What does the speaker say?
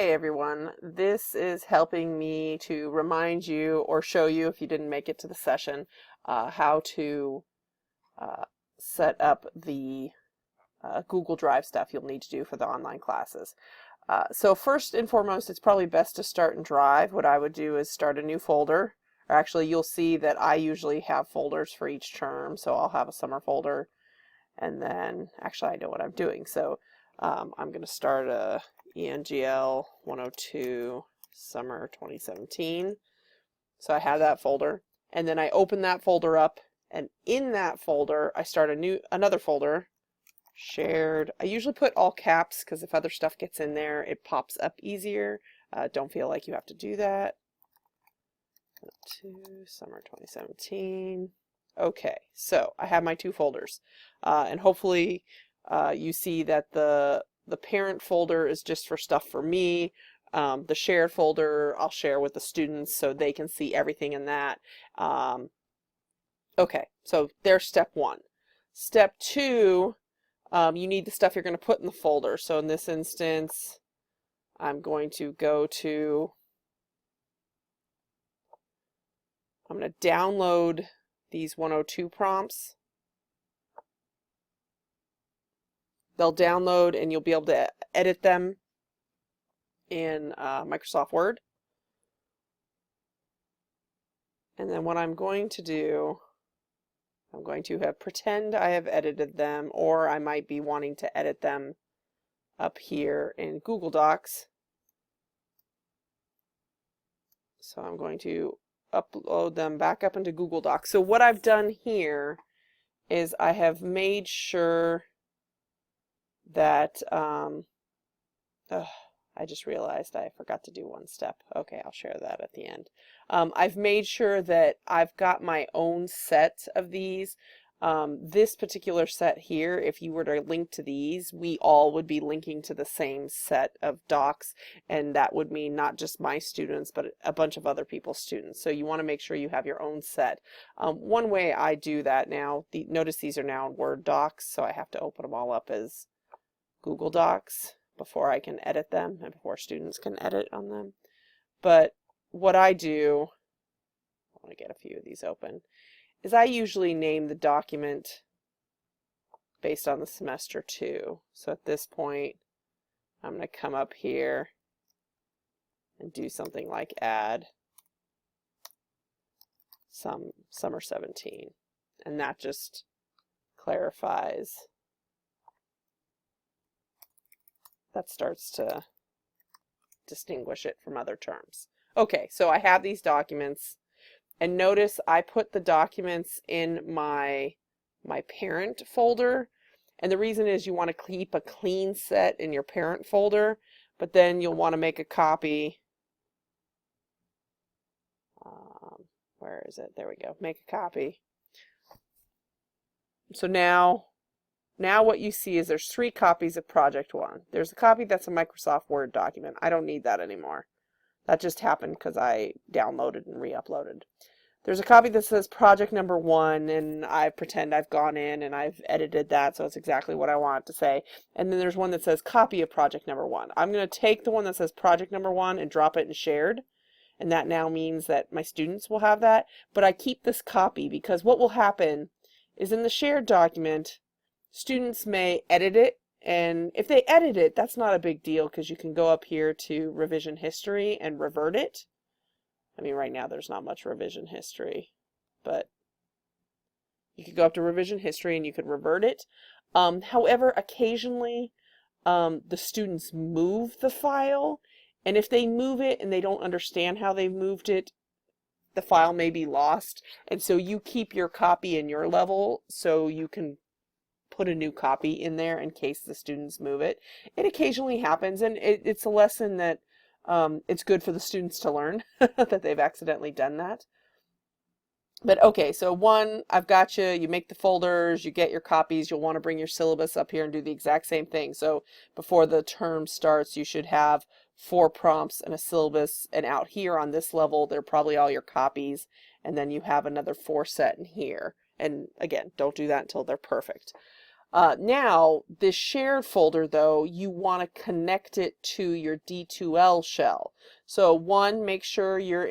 Hey everyone, this is helping me to remind you or show you if you didn't make it to the session how to set up the Google Drive stuff you'll need to do for the online classes. So first and foremost, it's probably best to start in Drive. What I would do is start a new folder. Or actually, you'll see that I usually have folders for each term, so I'll have a summer folder. And then, actually I know what I'm doing, so I'm going to start a ENGL 102 summer 2017. So I have that folder, and then I open that folder up, and in that folder I start another folder, shared. I usually put all caps because if other stuff gets in there it pops up easier. Don't feel like you have to do that. 102 summer 2017. Okay, so I have my two folders, and hopefully you see that the parent folder is just for stuff for me. The shared folder I'll share with the students so they can see everything in that. Okay, so there's step one. Step two, you need the stuff you're going to put in the folder. So in this instance, I'm going to download these 102 prompts. They'll download and you'll be able to edit them in Microsoft Word. And then what I'm going to do, I'm going to pretend I have edited them, or I might be wanting to edit them up here in Google Docs. So I'm going to upload them back up into Google Docs. So what I've done here is I have made sure that I just realized I forgot to do one step. Okay, I'll share that at the end. I've made sure that I've got my own set of these. This particular set here, if you were to link to these, we all would be linking to the same set of docs, and that would mean not just my students, but a bunch of other people's students. So you want to make sure you have your own set. One way I do that now, notice these are now in Word docs, so I have to open them all up as Google Docs before I can edit them and before students can edit on them. But what I do, I want to get a few of these open, is I usually name the document based on the semester too. So at this point, I'm going to come up here and do something like add some summer 17. And that just clarifies. That starts to distinguish it from other terms. Okay, so I have these documents, and notice I put the documents in my parent folder, and the reason is you want to keep a clean set in your parent folder, but then you'll want to make a copy. Where is it? There we go. Make a copy. So now what you see is there's 3 copies of Project 1. There's a copy that's a Microsoft Word document. I don't need that anymore. That just happened because I downloaded and re-uploaded. There's a copy that says Project number 1, and I pretend I've gone in and I've edited that so it's exactly what I want it to say. And then there's one that says Copy of Project number 1. I'm going to take the one that says Project number 1 and drop it in Shared. And that now means that my students will have that. But I keep this copy because what will happen is in the shared document, students may edit it, and if they edit it, that's not a big deal because you can go up here to revision history and revert it. I mean, right now there's not much revision history, but you could go up to revision history and you could revert it. However, occasionally the students move the file, and if they move it and they don't understand how they moved it, the file may be lost, and so you keep your copy in your level so you can put a new copy in there in case the students move it. It occasionally happens, and it's a lesson that it's good for the students to learn that they've accidentally done that. But okay, so one, I've got you. You make the folders, you get your copies. You'll want to bring your syllabus up here and do the exact same thing. So before the term starts, you should have 4 prompts and a syllabus, and out here on this level, they're probably all your copies, and then you have another 4 set in here. And again, don't do that until they're perfect. Now, this shared folder, though, you want to connect it to your D2L shell. So one, make sure you're